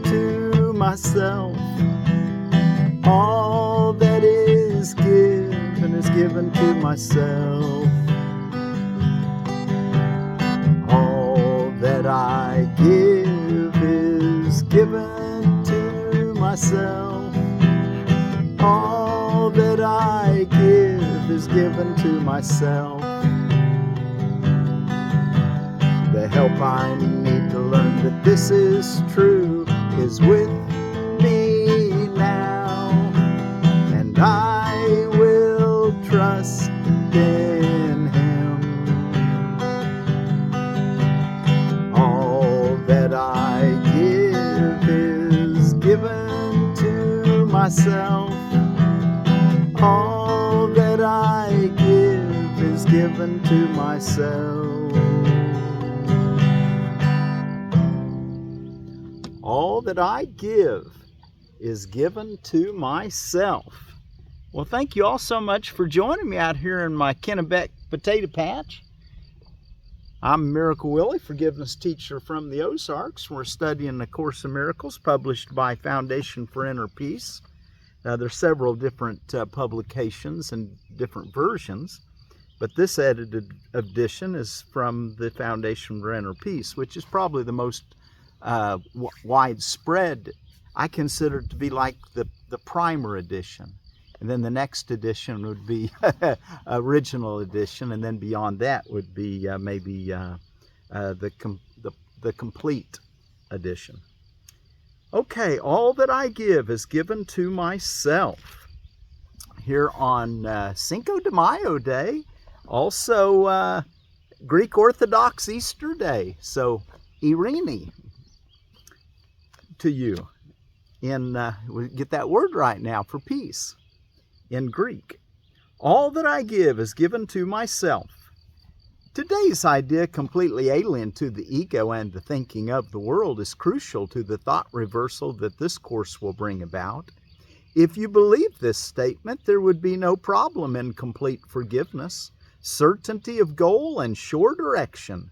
to myself. All that is given to myself. All that I give is given to myself. All that I give is given to myself. The help I need to learn that this is true is with me now, and I will trust in Him. All that I give is given to myself. All that I give is given to myself. All that I give is given to myself. Well, thank you all so much for joining me out here in my Kennebec potato patch. I'm Miracle Willie, forgiveness teacher from the Ozarks. We're studying the Course in Miracles published by Foundation for Inner Peace. There's several different publications and different versions, but this edited edition is from the Foundation for Inner Peace, which is probably the most widespread. I consider it to be like the primer edition, and then the next edition would be original edition, and then beyond that would be maybe the complete edition. Okay, all that I give is given to myself. Here on Cinco de Mayo Day, also Greek Orthodox Easter Day, so Irene to you. We get that word right now for peace in Greek. All that I give is given to myself. Today's idea, completely alien to the ego and the thinking of the world, is crucial to the thought reversal that this course will bring about. If you believe this statement, there would be no problem in complete forgiveness, certainty of goal, and sure direction.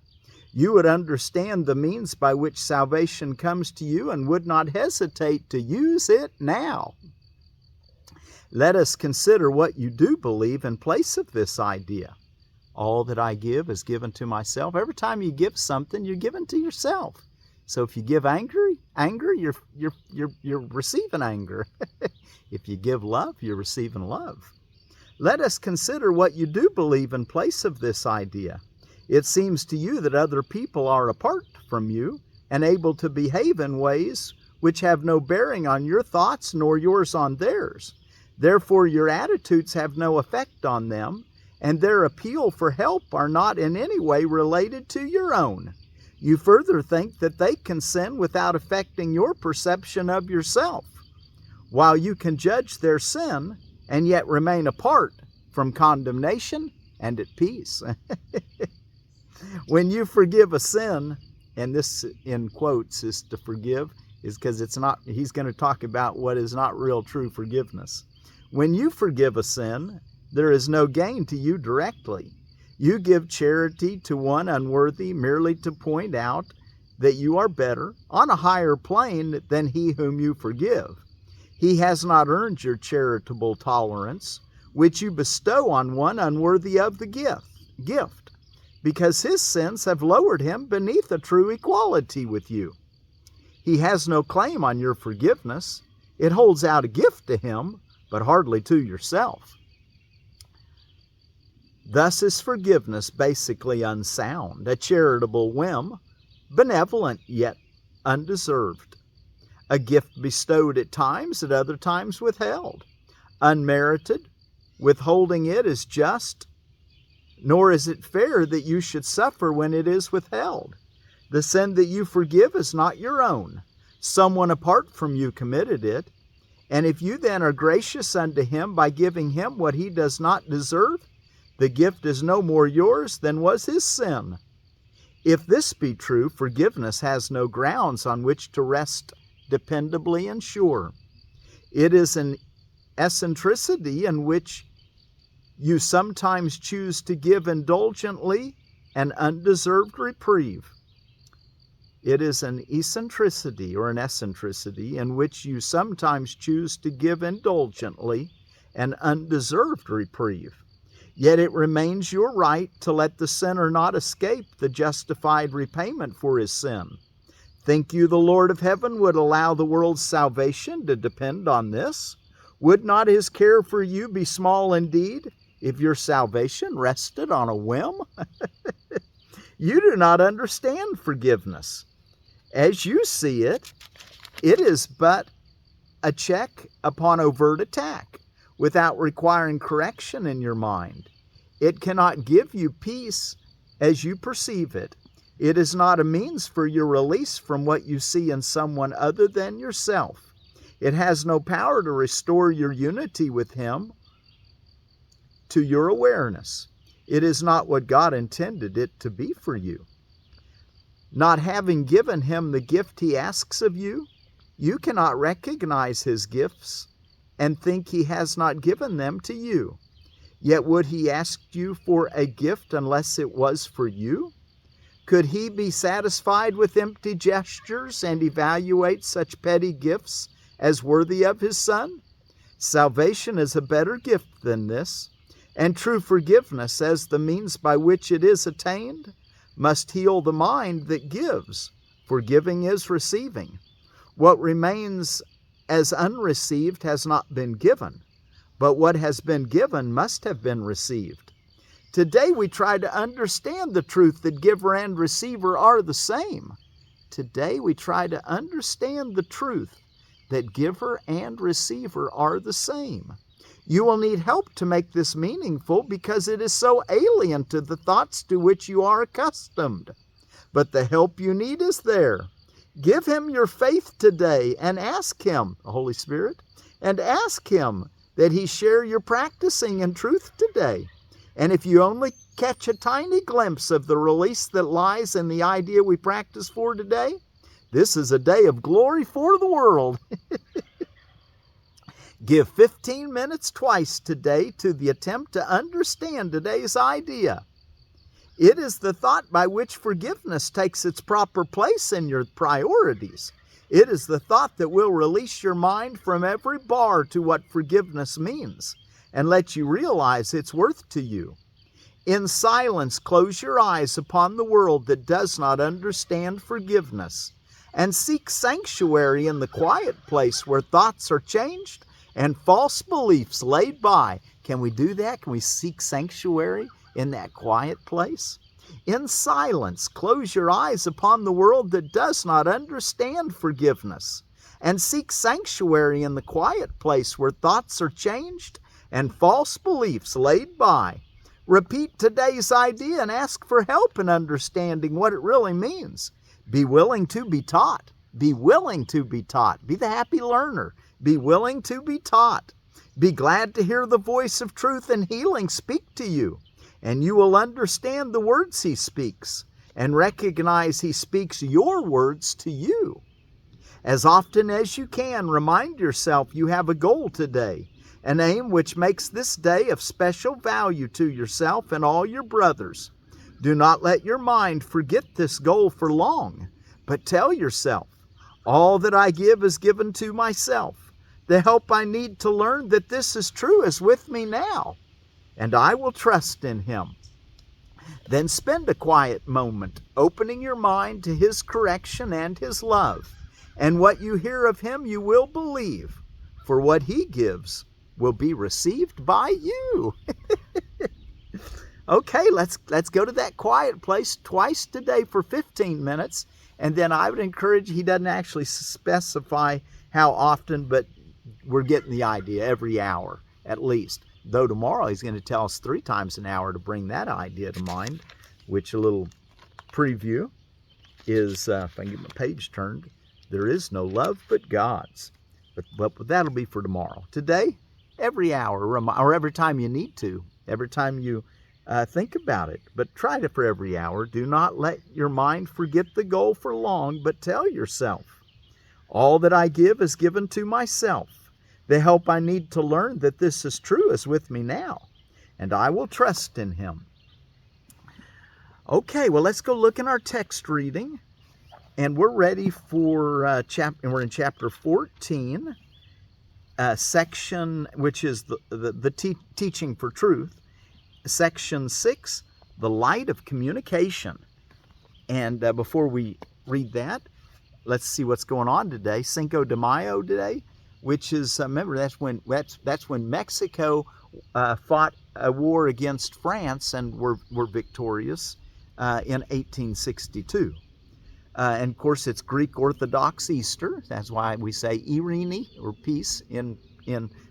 You would understand the means by which salvation comes to you and would not hesitate to use it now. Let us consider what you do believe in place of this idea. All that I give is given to myself. Every time you give something, you're giving to yourself. So if you give anger, you're receiving anger. If you give love, you're receiving love. Let us consider what you do believe in place of this idea. It seems to you that other people are apart from you and able to behave in ways which have no bearing on your thoughts nor yours on theirs. Therefore, your attitudes have no effect on them, and their appeal for help are not in any way related to your own. You further think that they can sin without affecting your perception of yourself, while you can judge their sin and yet remain apart from condemnation and at peace. When you forgive a sin, and this in quotes is to forgive, is because it's not, he's going to talk about what is not real true forgiveness. When you forgive a sin, there is no gain to you directly. You give charity to one unworthy merely to point out that you are better, on a higher plane than he whom you forgive. He has not earned your charitable tolerance, which you bestow on one unworthy of the gift, because his sins have lowered him beneath a true equality with you. He has no claim on your forgiveness. It holds out a gift to him, but hardly to yourself. Thus is forgiveness basically unsound, a charitable whim, benevolent yet undeserved, a gift bestowed at times, at other times withheld, unmerited. Withholding it is just, nor is it fair that you should suffer when it is withheld. The sin that you forgive is not your own. Someone apart from you committed it, and if you then are gracious unto him by giving him what he does not deserve, the gift is no more yours than was his sin. If this be true, forgiveness has no grounds on which to rest dependably and sure. It is an eccentricity in which you sometimes choose to give indulgently an undeserved reprieve. It is an eccentricity or an eccentricity in which you sometimes choose to give indulgently an undeserved reprieve. Yet it remains your right to let the sinner not escape the justified repayment for his sin. Think you the Lord of heaven would allow the world's salvation to depend on this? Would not his care for you be small indeed if your salvation rested on a whim? You do not understand forgiveness. As you see it, it is but a check upon overt attack without requiring correction in your mind. It cannot give you peace as you perceive it. It is not a means for your release from what you see in someone other than yourself. It has no power to restore your unity with him to your awareness. It is not what God intended it to be for you. Not having given him the gift he asks of you, you cannot recognize his gifts and think he has not given them to you. Yet would he ask you for a gift unless it was for you? Could he be satisfied with empty gestures and evaluate such petty gifts as worthy of his Son? Salvation is a better gift than this, and true forgiveness, as the means by which it is attained, must heal the mind that gives, for giving is receiving. What remains as unreceived has not been given, but what has been given must have been received. Today we try to understand the truth that giver and receiver are the same. Today we try to understand the truth that giver and receiver are the same. You will need help to make this meaningful because it is so alien to the thoughts to which you are accustomed. But the help you need is there. Give him your faith today and ask him, the Holy Spirit, and ask him that he share your practicing in truth today. And if you only catch a tiny glimpse of the release that lies in the idea we practice for today, this is a day of glory for the world. Give 15 minutes twice today to the attempt to understand today's idea. It is the thought by which forgiveness takes its proper place in your priorities. It is the thought that will release your mind from every bar to what forgiveness means and let you realize its worth to you. In silence, close your eyes upon the world that does not understand forgiveness and seek sanctuary in the quiet place where thoughts are changed and false beliefs laid by. Can we do that? Can we seek sanctuary in that quiet place? In silence, close your eyes upon the world that does not understand forgiveness and seek sanctuary in the quiet place where thoughts are changed and false beliefs laid by. Repeat today's idea and ask for help in understanding what it really means. Be willing to be taught. Be willing to be taught. Be the happy learner. Be willing to be taught. Be glad to hear the voice of truth and healing speak to you, and you will understand the words he speaks and recognize he speaks your words to you. As often as you can, remind yourself you have a goal today, an aim which makes this day of special value to yourself and all your brothers. Do not let your mind forget this goal for long, but tell yourself, all that I give is given to myself. The help I need to learn that this is true is with me now, and I will trust in him. Then spend a quiet moment opening your mind to his correction and his love, and what you hear of him you will believe, for what he gives will be received by you. Okay, let's go to that quiet place twice today for 15 minutes, and then I would encourage, he doesn't actually specify how often, but we're getting the idea, every hour at least. Though tomorrow he's going to tell us 3 times an hour to bring that idea to mind, which a little preview is, if I can get my page turned, there is no love but God's. But that'll be for tomorrow. Today, every hour, or every time you need to, every time you think about it. But try it for every hour. Do not let your mind forget the goal for long, but tell yourself, all that I give is given to myself. The help I need to learn that this is true is with me now, and I will trust in him. Okay, well, let's go look in our text reading. And we're ready for we're in chapter 14, section, which is the teaching for truth. Section 6, the light of communication. And before we read that, let's see what's going on today. Cinco de Mayo today, which is, remember, that's when Mexico fought a war against France and were victorious in 1862. And of course, it's Greek Orthodox Easter. That's why we say Irene, or peace.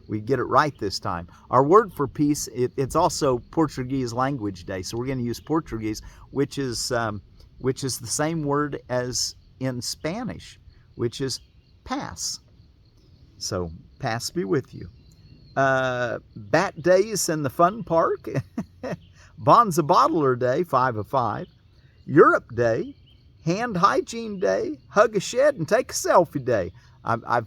We get it right this time. Our word for peace, it's also Portuguese language day. So we're going to use Portuguese, which is the same word as in Spanish, which is paz. So paz be with you. Bat days in the fun park. Bonza Bottler Day, 5 of 5. Europe Day. Hand Hygiene Day, Hug a Shed and Take a Selfie Day. I've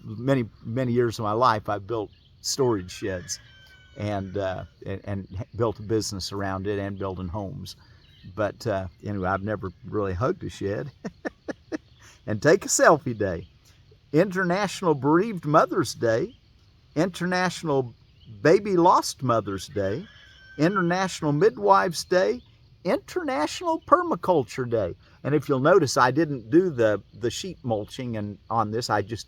many years of my life I've built storage sheds and built a business around it and building homes. But anyway, I've never really hugged a shed. And Take a Selfie Day, International Bereaved Mother's Day, International Baby Lost Mother's Day, International Midwives Day, International Permaculture Day. And if you'll notice, I didn't do the sheet mulching on this. I just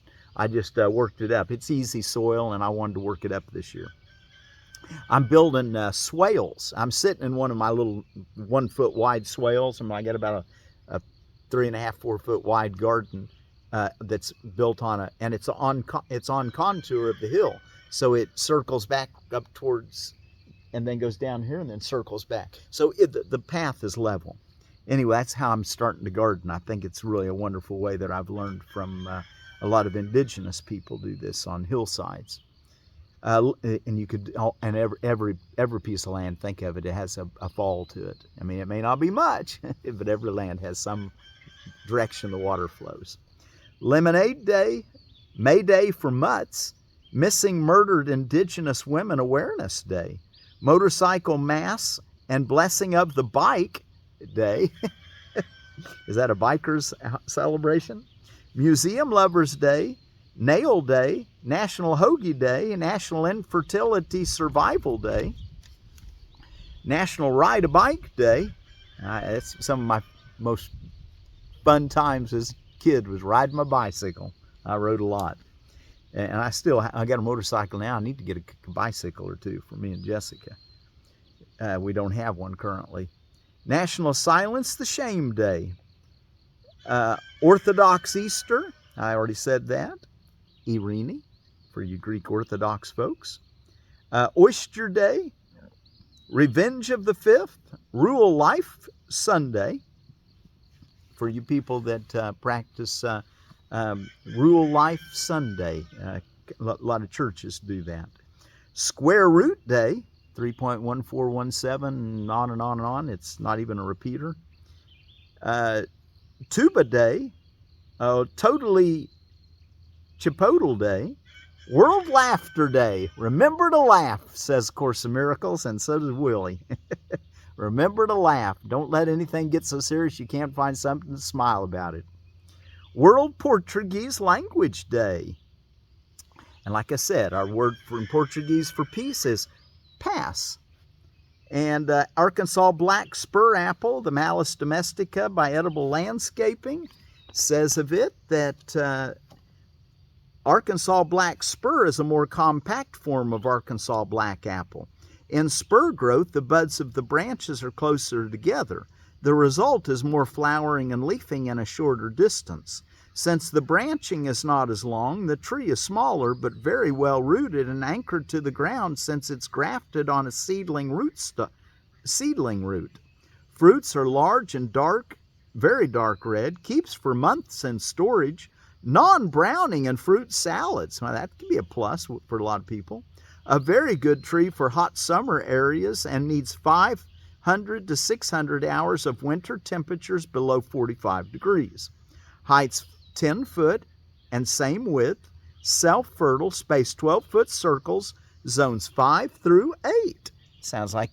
worked it up. It's easy soil, and I wanted to work it up this year. I'm building swales. I'm sitting in one of my little 1 foot wide swales, and I got about a 3.5, 4 foot wide garden that's built on and it's on contour of the hill, so it circles back up towards, and then goes down here and then circles back. So the path is level. Anyway, that's how I'm starting to garden. I think it's really a wonderful way that I've learned from a lot of indigenous people do this on hillsides. And you could, and every piece of land, think of it, it has a fall to it. I mean, it may not be much, but every land has some direction the water flows. Lemonade Day, May Day for Mutts, Missing Murdered Indigenous Women Awareness Day, Motorcycle Mass and Blessing of the Bike Day. Is that a biker's celebration? Museum Lovers Day, Nail Day, National Hoagie Day, National Infertility Survival Day, National Ride a Bike Day. It's some of my most fun times as a kid was riding my bicycle. I rode a lot. And I got a motorcycle now. I need to get a bicycle or two for me and Jessica. We don't have one currently. National Silence the Shame Day. Orthodox Easter. I already said that. Irene, for you Greek Orthodox folks. Oyster Day. Revenge of the 5th. Rural Life Sunday. For you people that practice Rural Life Sunday. A lot of churches do that. Square Root Day. 3.1417, and on and on and on. It's not even a repeater. Tuba Day, Totally Chipotle Day, World Laughter Day. Remember to laugh, says Course of Miracles, and so does Willie. Remember to laugh. Don't let anything get so serious you can't find something to smile about it. World Portuguese Language Day. And like I said, our word in Portuguese for peace is paz. And Arkansas Black Spur Apple, the Malus Domestica by Edible Landscaping, says of it that Arkansas Black Spur is a more compact form of Arkansas Black Apple. In spur growth, the buds of the branches are closer together. The result is more flowering and leafing in a shorter distance. Since the branching is not as long, the tree is smaller but very well rooted and anchored to the ground since it's grafted on a seedling root. Fruits are large and dark, very dark red, keeps for months in storage, non-browning in fruit salads. Well, that could be a plus for a lot of people. A very good tree for hot summer areas and needs 500 to 600 hours of winter temperatures below 45 degrees. Heights 10 foot and same width, self-fertile, spaced 12-foot circles, zones 5 through 8. Sounds like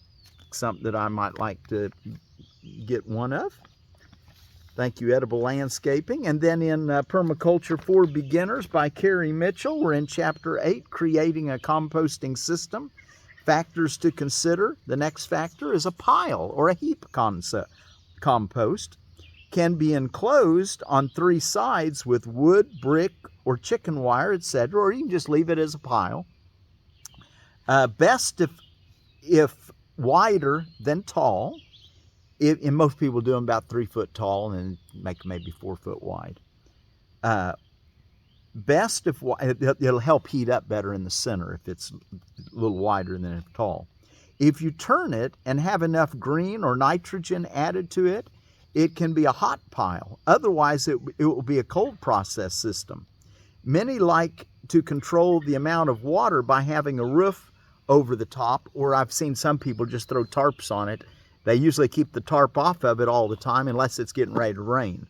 something that I might like to get one of. Thank you, Edible Landscaping. And then in Permaculture for Beginners by Carrie Mitchell, we're in Chapter 8, Creating a Composting System. Factors to consider. The next factor is a pile or a heap concept. Compost can be enclosed on 3 sides with wood, brick, or chicken wire, etc., or you can just leave it as a pile. Best if wider than tall. And most people do them about 3 foot tall and make maybe 4 foot wide. Best if it'll help heat up better in the center if it's a little wider than if tall. If you turn it and have enough green or nitrogen added to it, it can be a hot pile. Otherwise, it will be a cold process system. Many like to control the amount of water by having a roof over the top, or I've seen some people just throw tarps on it. They usually keep the tarp off of it all the time unless it's getting ready to rain,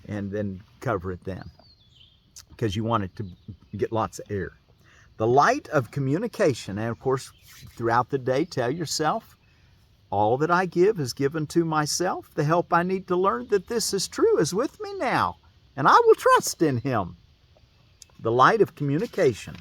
and then cover it then, because you want it to get lots of air. The light of communication, and of course, throughout the day, tell yourself, all that I give is given to myself. The help I need to learn that this is true is with me now, and I will trust in Him. The light of communication.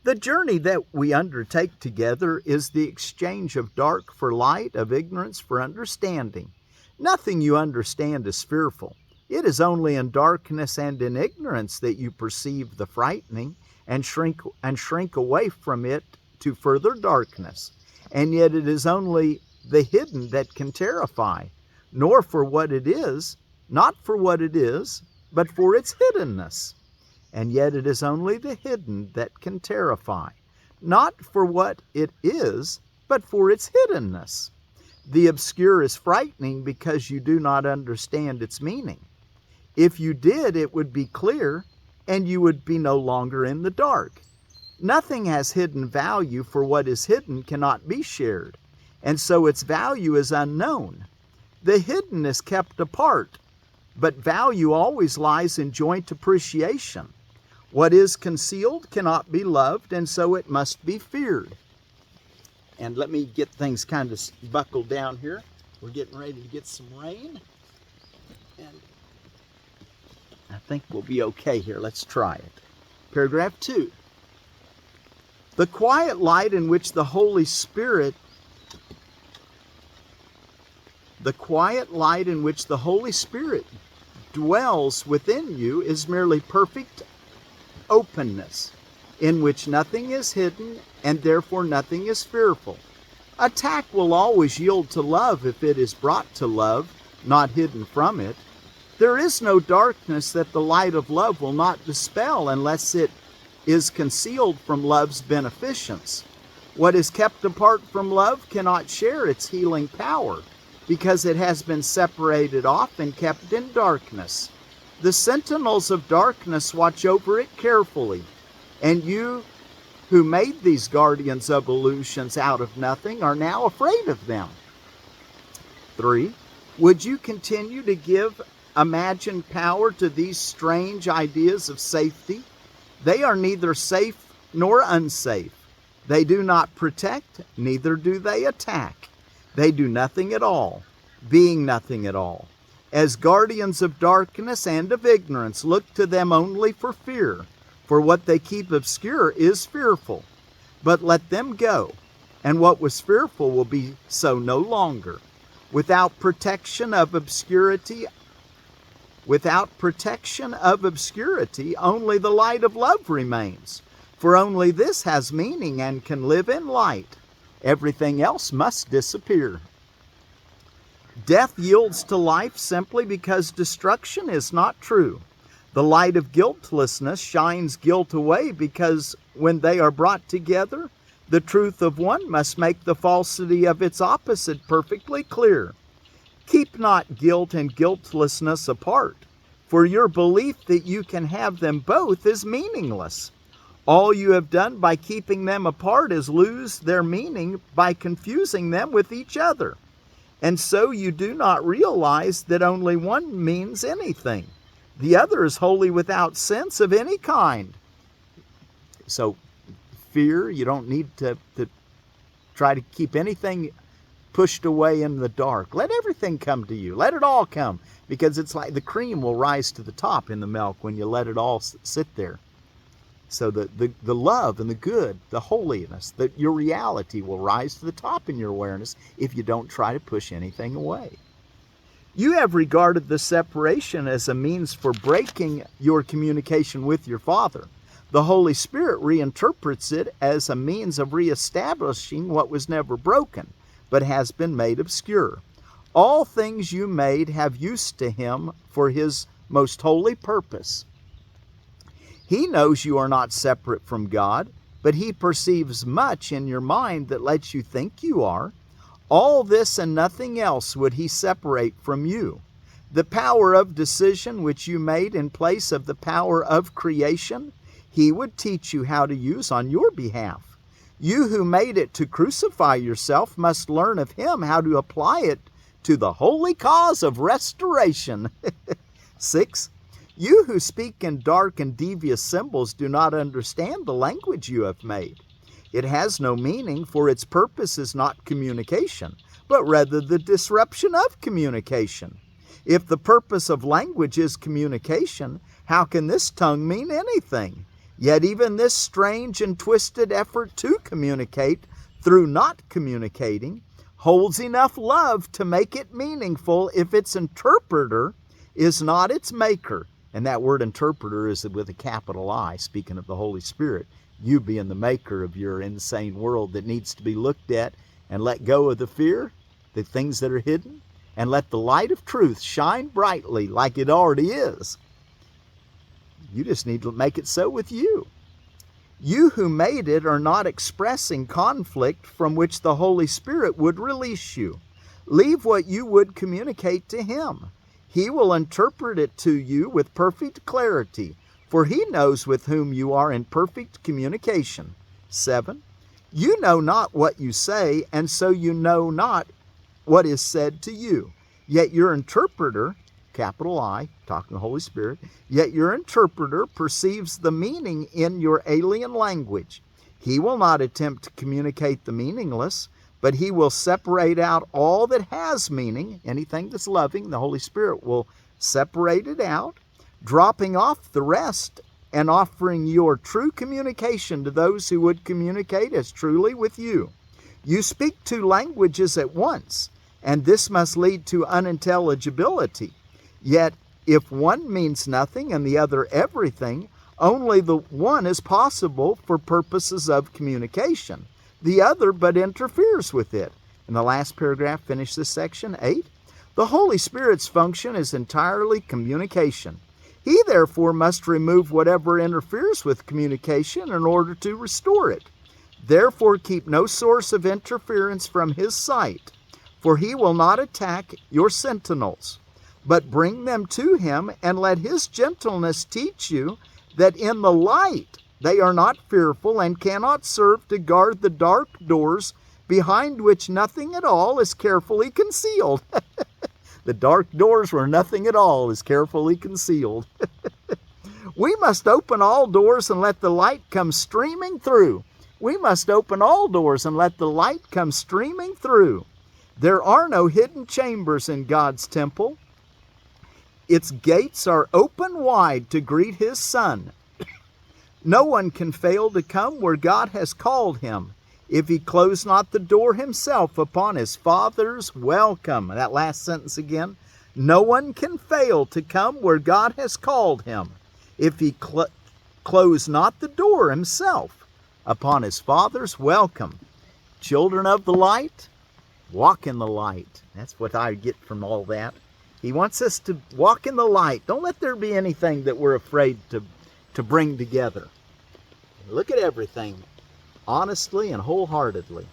The journey that we undertake together is the exchange of dark for light, of ignorance for understanding. Nothing you understand is fearful. It is only in darkness and in ignorance that you perceive the frightening and shrink away from it to further darkness. And yet it is only the hidden that can terrify, nor for what it is, not for what it is, but for its hiddenness. And yet it is only the hidden that can terrify, not for what it is, but for its hiddenness. The obscure is frightening because you do not understand its meaning. If you did, it would be clear, and you would be no longer in the dark. Nothing has hidden value, for what is hidden cannot be shared, and so its value is unknown. The hidden is kept apart, but value always lies in joint appreciation. What is concealed cannot be loved, and so it must be feared. And let me get things kind of buckled down here. We're getting ready to get some rain, and I think we'll be okay here. Let's try it. Paragraph 2. The quiet light in which the Holy Spirit dwells within you is merely perfect openness, in which nothing is hidden and therefore nothing is fearful. Attack will always yield to love if it is brought to love, not hidden from it. There is no darkness that the light of love will not dispel unless it is concealed from love's beneficence. What is kept apart from love cannot share its healing power, because it has been separated off and kept in darkness. The sentinels of darkness watch over it carefully, and you who made these guardians of illusions out of nothing are now afraid of them. 3. Would you continue to give imagined power to these strange ideas of safety? They are neither safe nor unsafe. They do not protect, neither do they attack. They do nothing at all, being nothing at all. As guardians of darkness and of ignorance, look to them only for fear, for what they keep obscure is fearful. But let them go, and what was fearful will be so no longer. Without protection of obscurity, only the light of love remains, for only this has meaning and can live in light. Everything else must disappear. Death yields to life simply because destruction is not true. The light of guiltlessness shines guilt away because when they are brought together, the truth of one must make the falsity of its opposite perfectly clear. Keep not guilt and guiltlessness apart, for your belief that you can have them both is meaningless. All you have done by keeping them apart is lose their meaning by confusing them with each other. And so you do not realize that only one means anything. The other is wholly without sense of any kind. So fear, you don't need to try to keep anything pushed away in the dark. Let everything come to you. Let it all come, because it's like the cream will rise to the top in the milk when you let it all sit there. So the love and the good, the holiness, your reality will rise to the top in your awareness if you don't try to push anything away. You have regarded the separation as a means for breaking your communication with your Father. The Holy Spirit reinterprets it as a means of reestablishing what was never broken, but has been made obscure. All things you made have use to Him for His most holy purpose. He knows you are not separate from God, but He perceives much in your mind that lets you think you are. All this and nothing else would He separate from you. The power of decision which you made in place of the power of creation, He would teach you how to use on your behalf. You who made it to crucify yourself must learn of Him how to apply it to the holy cause of restoration. 6. You who speak in dark and devious symbols do not understand the language you have made. It has no meaning, for its purpose is not communication, but rather the disruption of communication. If the purpose of language is communication, how can this tongue mean anything? Yet even this strange and twisted effort to communicate through not communicating holds enough love to make it meaningful if its interpreter is not its maker. And that word interpreter is with a capital I, speaking of the Holy Spirit. You being the maker of your insane world that needs to be looked at and let go of the fear, the things that are hidden, and let the light of truth shine brightly like it already is. You just need to make it so with you. You who made it are not expressing conflict from which the Holy Spirit would release you. Leave what you would communicate to Him. He will interpret it to you with perfect clarity, for He knows with whom you are in perfect communication. 7. You know not what you say, and so you know not what is said to you. Yet your interpreter, capital I, talking the Holy Spirit, yet your interpreter perceives the meaning in your alien language. He will not attempt to communicate the meaningless, but He will separate out all that has meaning. Anything that's loving, the Holy Spirit will separate it out, dropping off the rest and offering your true communication to those who would communicate as truly with you. You speak two languages at once, and this must lead to unintelligibility. Yet, if one means nothing and the other everything, only the one is possible for purposes of communication. The other but interferes with it. And the last paragraph finishes this section, 8. The Holy Spirit's function is entirely communication. He therefore must remove whatever interferes with communication in order to restore it. Therefore keep no source of interference from His sight, for He will not attack your sentinels, but bring them to Him and let His gentleness teach you that in the light they are not fearful and cannot serve to guard the dark doors behind which nothing at all is carefully concealed. The dark doors where nothing at all is carefully concealed. We must open all doors and let the light come streaming through. We must open all doors and let the light come streaming through. There are no hidden chambers in God's temple. Its gates are open wide to greet His Son. No one can fail to come where God has called him, if he close not the door himself upon his Father's welcome. That last sentence again. No one can fail to come where God has called him, if he close not the door himself upon his Father's welcome. Children of the light, walk in the light. That's what I get from all that. He wants us to walk in the light. Don't let there be anything that we're afraid to bring together. Look at everything honestly and wholeheartedly.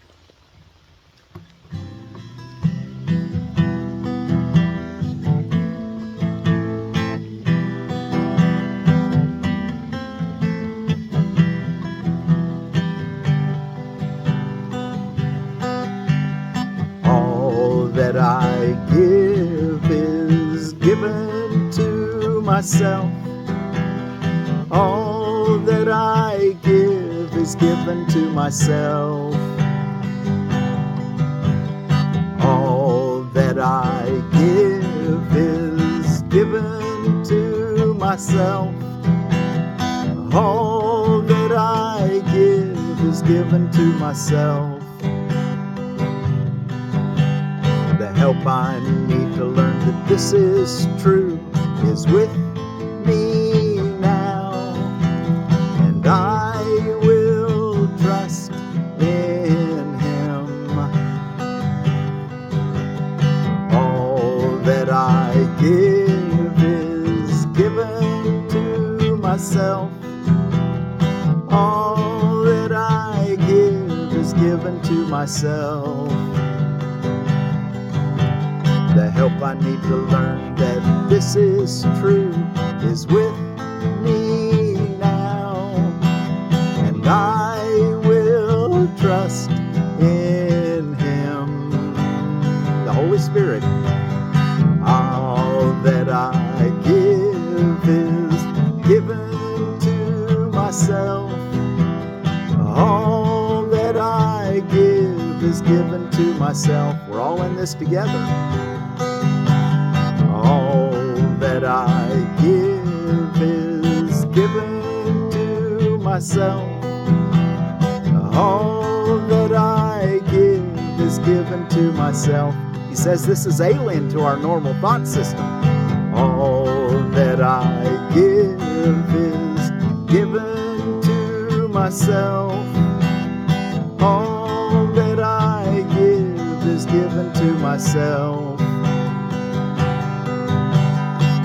All that I give is given to myself. All that I give is given to myself. that I give is given to myself. All that I give is given to myself. The help I need to learn that this is true is with me now, and I will trust in Him. All that I give is given to myself. All that I give is given to myself. The help I need to learn that this is true is with me now, and I will trust in Him. The Holy Spirit. All that I give is given to myself. All that I give is given to myself. We're all in this together. All that I give is given to myself. All that I give is given to myself. He says this is alien to our normal thought system. All that I give is given to myself. All that I give is given to myself.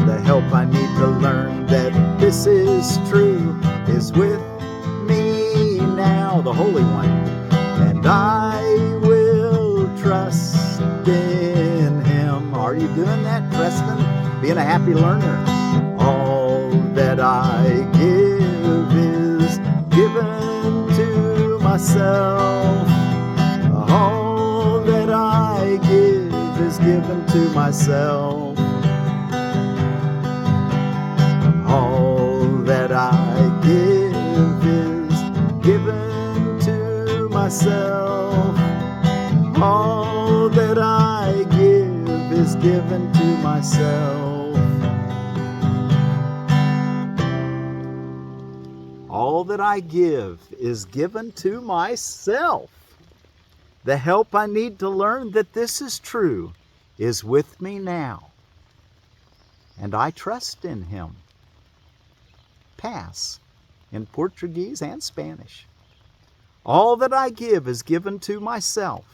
The help I need to learn that this is true is with me now, the Holy One, and I will trust in Him. Are you doing that, trusting? Being a happy learner. All that I give is given to myself. All that I give is given to myself. All that I give is given to myself. All that I give is given to myself. All that I give is given to myself. The help I need to learn that this is true is with me now, and I trust in Him. Pass in Portuguese and Spanish. All that I give is given to myself.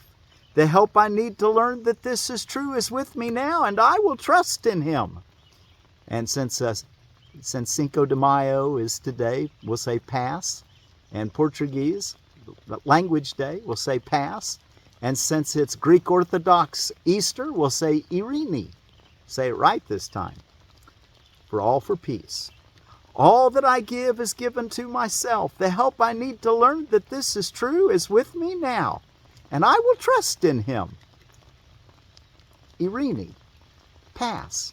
The help I need to learn that this is true is with me now, and I will trust in Him. And since Cinco de Mayo is today, we'll say pass. And Portuguese, language day, we'll say pass. And since it's Greek Orthodox Easter, we'll say Irene. Say it right this time. For peace. All that I give is given to myself. The help I need to learn that this is true is with me now, and I will trust in Him. Irene, pass.